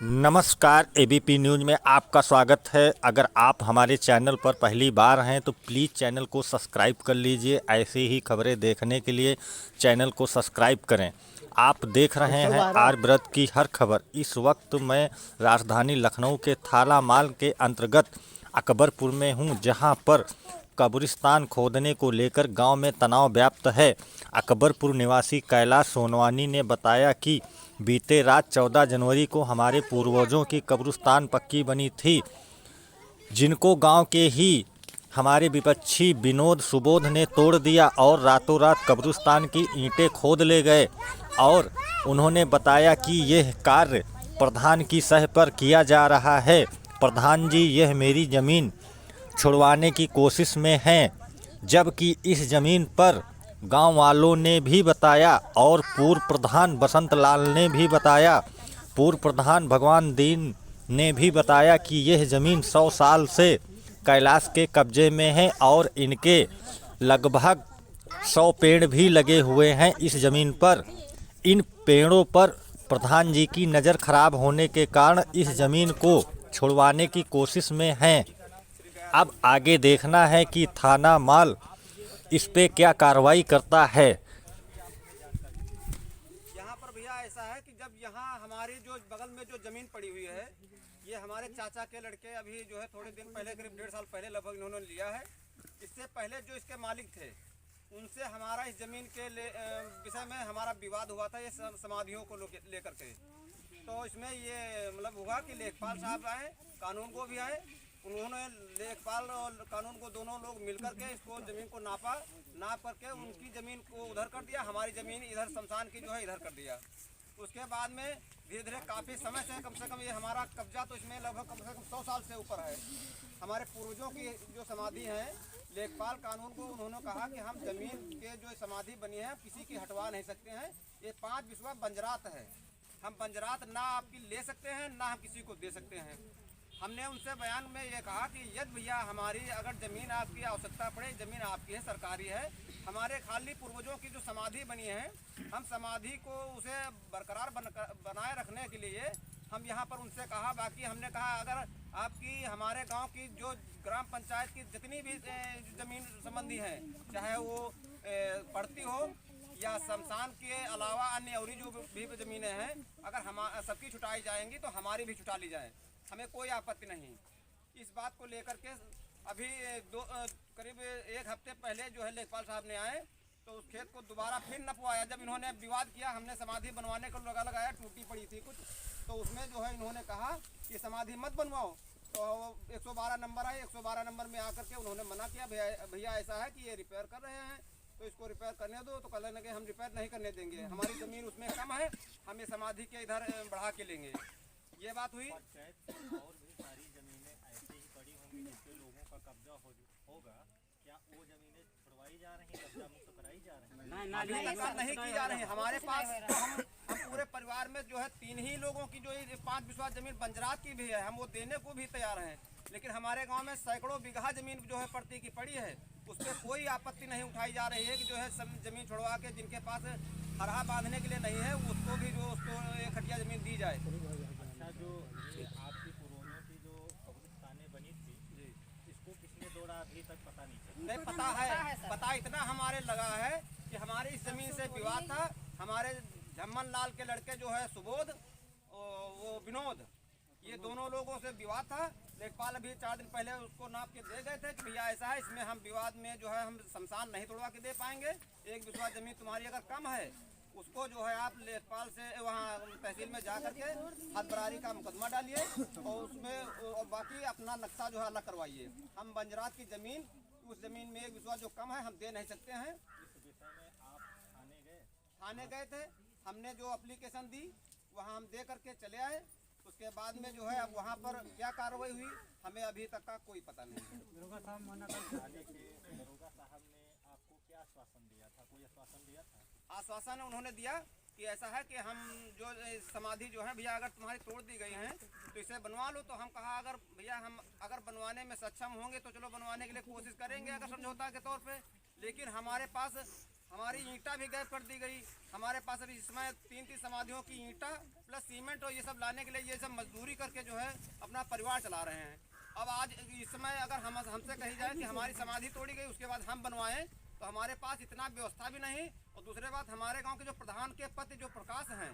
नमस्कार, ABP news में आपका स्वागत है। अगर आप हमारे चैनल पर पहली बार हैं तो प्लीज़ चैनल को सब्सक्राइब कर लीजिए। ऐसे ही खबरें देखने के लिए चैनल को सब्सक्राइब करें। आप देख रहे हैं आज व्रत की हर खबर। इस वक्त मैं राजधानी लखनऊ के थाला माल के अंतर्गत अकबरपुर में हूं, जहां पर कब्रिस्तान खोदने को लेकर गांव में तनाव व्याप्त है। अकबरपुर निवासी कैलाश सोनवानी ने बताया कि बीते रात 14 जनवरी को हमारे पूर्वजों की कब्रिस्तान पक्की बनी थी, जिनको गांव के ही हमारे विपक्षी विनोद सुबोध ने तोड़ दिया और रातों रात कब्रिस्तान की ईंटें खोद ले गए। और उन्होंने बताया कि यह कार्य प्रधान की सह पर किया जा रहा है। प्रधान जी यह मेरी ज़मीन छुड़वाने की कोशिश में हैं, जबकि इस ज़मीन पर गांव वालों ने भी बताया और पूर्व प्रधान बसंत लाल ने भी बताया, पूर्व प्रधान भगवान दीन ने भी बताया कि यह ज़मीन 100 साल से कैलाश के कब्जे में है और इनके लगभग 100 पेड़ भी लगे हुए हैं इस ज़मीन पर। इन पेड़ों पर प्रधान जी की नज़र खराब होने के कारण इस ज़मीन को छुड़वाने की कोशिश में हैं। अब आगे देखना है कि थाना माल इस पे क्या कार्रवाई करता है। यहाँ पर भैया ऐसा है कि जब यहाँ हमारी जो बगल में जो ज़मीन पड़ी हुई है, ये हमारे चाचा के लड़के अभी जो है थोड़े दिन पहले, करीब 1.5 साल पहले लगभग इन्होंने लिया है। इससे पहले जो इसके मालिक थे उनसे हमारा इस ज़मीन के विषय में हमारा विवाद हुआ था, ये समाधियों को लेकर के। तो इसमें ये मतलब हुआ कि लेखपाल साहब आए, कानून को भी आए। उन्होंने लेखपाल और कानून को दोनों लोग मिलकर के इसको ज़मीन को नाप करके उनकी ज़मीन को उधर कर दिया, हमारी ज़मीन इधर शमशान की जो है इधर कर दिया। उसके बाद में धीरे धीरे काफ़ी समय से कम ये हमारा कब्जा तो इसमें लगभग कम से कम 100 साल से ऊपर है। हमारे पूर्वजों की जो समाधि है, लेखपाल कानून को उन्होंने कहा कि हम ज़मीन के जो समाधि बनी है किसी की हटवा नहीं सकते हैं। ये 5 बिस्वा बंजरात है, हम बंजरात ना आपकी ले सकते हैं ना हम किसी को दे सकते हैं। हमने उनसे बयान में ये कहा कि यदि भैया हमारी अगर ज़मीन आपकी आवश्यकता पड़े, ज़मीन आपकी है, सरकारी है, हमारे खाली पूर्वजों की जो समाधि बनी है, हम समाधि को उसे बरकरार बनाए रखने के लिए हम यहाँ पर उनसे कहा। बाकी हमने कहा अगर आपकी हमारे गांव की जो ग्राम पंचायत की जितनी भी ज़मीन संबंधी है, चाहे वो पड़ती हो या शमशान के अलावा अन्य और जो भी ज़मीनें हैं, अगर हम सबकी छुटाई जाएंगी तो हमारी भी छुटा ली जाए, हमें कोई आपत्ति नहीं। इस बात को लेकर के अभी करीब 1 हफ्ते पहले जो है लेखपाल साहब ने आए तो उस खेत को दोबारा फिर नपवाया। जब इन्होंने विवाद किया, हमने समाधि बनवाने को लगाया, टूटी पड़ी थी कुछ, तो उसमें जो है इन्होंने कहा कि समाधि मत बनवाओ। तो 112 नंबर आए, 112 नंबर में आकर के उन्होंने मना किया, भैया ऐसा है कि ये रिपेयर कर रहे हैं तो इसको रिपेयर करने दो। तो कहने लगे हम रिपेयर नहीं करने देंगे, हमारी ज़मीन उसमें कम है, हम ये समाधि के इधर बढ़ा के लेंगे। ये बात हुई। और भी सारी जमीनें ऐसे ही पड़ी होंगी जिसपे लोगों का कब्जा होगा, क्या वो जमीनें छुड़वाई जा रही हैं, कब्जा मुक्त कराई जा रही हैं? नहीं की जा रही है। हमारे पास हम पूरे परिवार में जो है 3 ही लोगों की जो 5 बिस्वा जमीन बंजरात की भी है, हम वो देने को भी तैयार हैं। लेकिन हमारे गांव में सैकड़ों बीघा जमीन जो है पड़ती की पड़ी है, उस पर कोई आपत्ति नहीं उठाई जा रही है कि जो है सब जमीन छुड़वा के जिनके पास हरा बांधने के लिए नहीं है उसको भी जो उसको 1 खटिया जमीन दी जाए। अच्छा, जो ये आपकी पूर्वजों की जो कब्रिस्तानें बनी थी, इसको किसने तोड़ा अभी तक पता नहीं चला? नहीं पता है, पता इतना हमारे लगा है कि हमारी इस जमीन से विवाद था। हमारे झम्मन लाल के लड़के जो है सुबोध, वो विनोद, ये दोनों लोगों से विवाद था। लेखपाल अभी 4 दिन पहले उसको नाप के दे गए थे कि भैया ऐसा है, इसमें हम विवाद में जो है हम शमशान नहीं तोड़वा के दे पाएंगे। 1 बिस्वा जमीन तुम्हारी अगर कम है उसको जो है आप लेखपाल से वहाँ तहसील में जा करके हदबरारी का मुकदमा डालिए और उसमें और बाकी अपना नक्शा जो है अलग करवाइए। हम बंजरात की ज़मीन, उस ज़मीन में 1 बिस्वा जो कम है हम दे नहीं सकते हैं। इस विषय में आप थाने गए थे, हमने जो एप्लीकेशन दी वहाँ हम दे करके चले आए। उसके बाद में जो है अब वहाँ पर क्या कार्रवाई हुई हमें अभी तक का कोई पता नहीं। दरोगा साहब ने आपको क्या आश्वासन दिया था? कोई आश्वासन दिया था? आश्वासन उन्होंने दिया कि ऐसा है कि हम जो समाधि जो है भैया अगर तुम्हारी तोड़ दी गई है तो इसे बनवा लो। तो हम कहा अगर भैया हम अगर बनवाने में सक्षम होंगे तो चलो बनवाने के लिए कोशिश करेंगे अगर समझौता के तौर पे। लेकिन हमारे पास हमारी ईंटा भी गायब कर दी गई। हमारे पास अभी इसमें 3 समाधियों की ईंटा प्लस सीमेंट और ये सब लाने के लिए ये सब मजदूरी करके जो है अपना परिवार चला रहे हैं। अब आज इस समय अगर हमसे कही जाए कि हमारी समाधि तोड़ी गई उसके बाद हम बनवाएं तो हमारे पास इतना व्यवस्था भी नहीं। और दूसरी बात हमारे गांव के जो प्रधान के पति जो प्रकाश हैं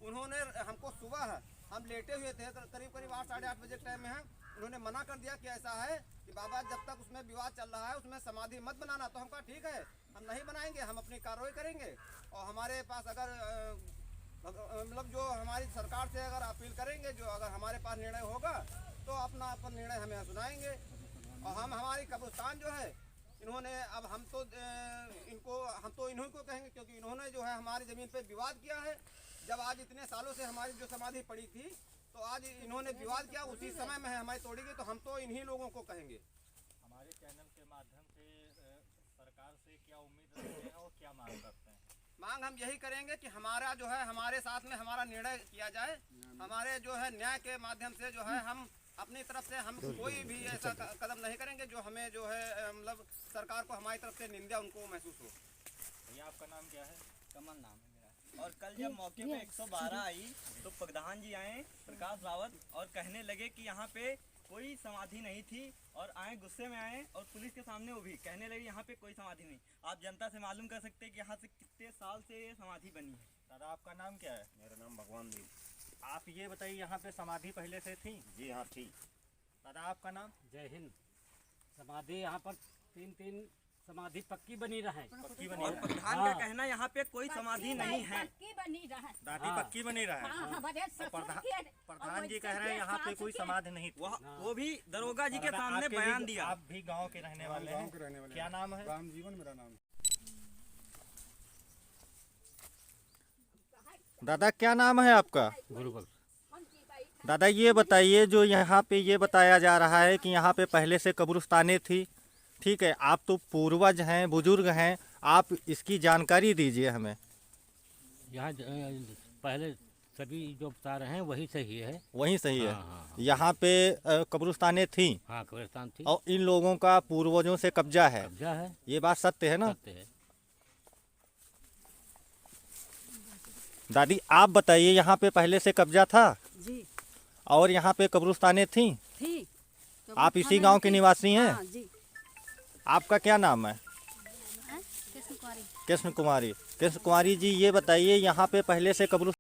उन्होंने हमको सुबह हम लेटे हुए थे करीब 8 साढ़े 8 बजे टाइम में है उन्होंने मना कर दिया कि ऐसा है कि बाबा जब तक उसमें विवाद चल रहा है उसमें समाधि मत बनाना। तो हम कहा ठीक है हम नहीं बनाएंगे, हम अपनी कार्रवाई करेंगे। और हमारे पास अगर मतलब जो हमारी सरकार से अगर अपील करेंगे जो अगर हमारे पास निर्णय होगा तो अपना निर्णय हमें सुनाएंगे। और हम हमारी कब्रिस्तान जो है इन्होंने अब हम तो इन्हीं को कहेंगे क्योंकि इन्होंने जो है हमारी ज़मीन पे विवाद किया है। जब आज इतने सालों से हमारी जो समाधि पड़ी थी तो आज इन्होंने विवाद किया उसी समय में हमारी तोड़ी गई। तो हम तो इन्हीं लोगों को कहेंगे। हमारे चैनल के माध्यम से सरकार से क्या उम्मीद रखते हैं और क्या मांग करते हैं? मांग हम यही करेंगे कि हमारा जो है हमारे साथ में हमारा निर्णय किया जाए। हमारे जो है न्याय के माध्यम से जो है हम अपनी तरफ से हम कोई भी ऐसा कदम नहीं करेंगे जो हमें जो है मतलब सरकार को हमारी तरफ से निंदा उनको महसूस हो। भैया आपका नाम क्या है? कमल नाम है मेरा। और कल जब मौके पे 112 आई तो प्रधान जी आए प्रकाश रावत और कहने लगे कि यहाँ पे कोई समाधि नहीं थी और आए गुस्से में आए और पुलिस के सामने वो भी कहने लगे यहाँ पे कोई समाधि नहीं। आप जनता से मालूम कर सकते हैं कि यहाँ से कितने साल से ये समाधि बनी है। दादा आपका नाम क्या है? मेरा नाम भगवान देव। आप ये बताइए यहाँ पे समाधि पहले से थी? जी हाँ थी। दादा आपका नाम? जय हिंद। समाधि यहाँ पर 3 समाधि पक्की बनी रहे। पक्की बनी और रहे। प्रधान का कहना यहाँ पे कोई समाधि नहीं है। पक्की बनी रहे। दादी पक्की बनी रहा है। हाँ, हमारे ससुर के प्रधान जी कह रहे हैं यहाँ पे कोई समाधि नहीं थी। वो भी दरोगा जी के सामने आपके बयान भी- दिया। आप भी गांव के रहने वाले गांव के रहने हैं, वाले क्या नाम है? राम जीवन मेरा नाम। दादा क्या नाम है आपका? गुरुकुल। दादा ये बताइए जो यहाँ पे ये बताया जा रहा है कि यहाँ पे पहले से कब्रिस्तानें थी, ठीक है, आप तो पूर्वज हैं, बुजुर्ग हैं, आप इसकी जानकारी दीजिए हमें। यहाँ पहले सभी जो बता रहे हैं वही सही है। वही सही है। हाँ, हाँ, हाँ। यहाँ पे कब्रिस्तानें थी हाँ कब्रिस्तान थी। और इन लोगों का पूर्वजों से कब्जा है, कब्जा है। ये बात सत्य है ना? सत्य है। दादी आप बताइए यहाँ पे पहले से कब्जा था जी और यहाँ पे कब्रिस्तानें थी? थी। आप इसी गांव के निवासी हैं? हाँ जी। आपका क्या नाम है? कृष्ण कुमारी। कृष्ण कुमारी। कृष्ण कुमारी जी ये बताइए यहाँ पे पहले से कब्रिस्तान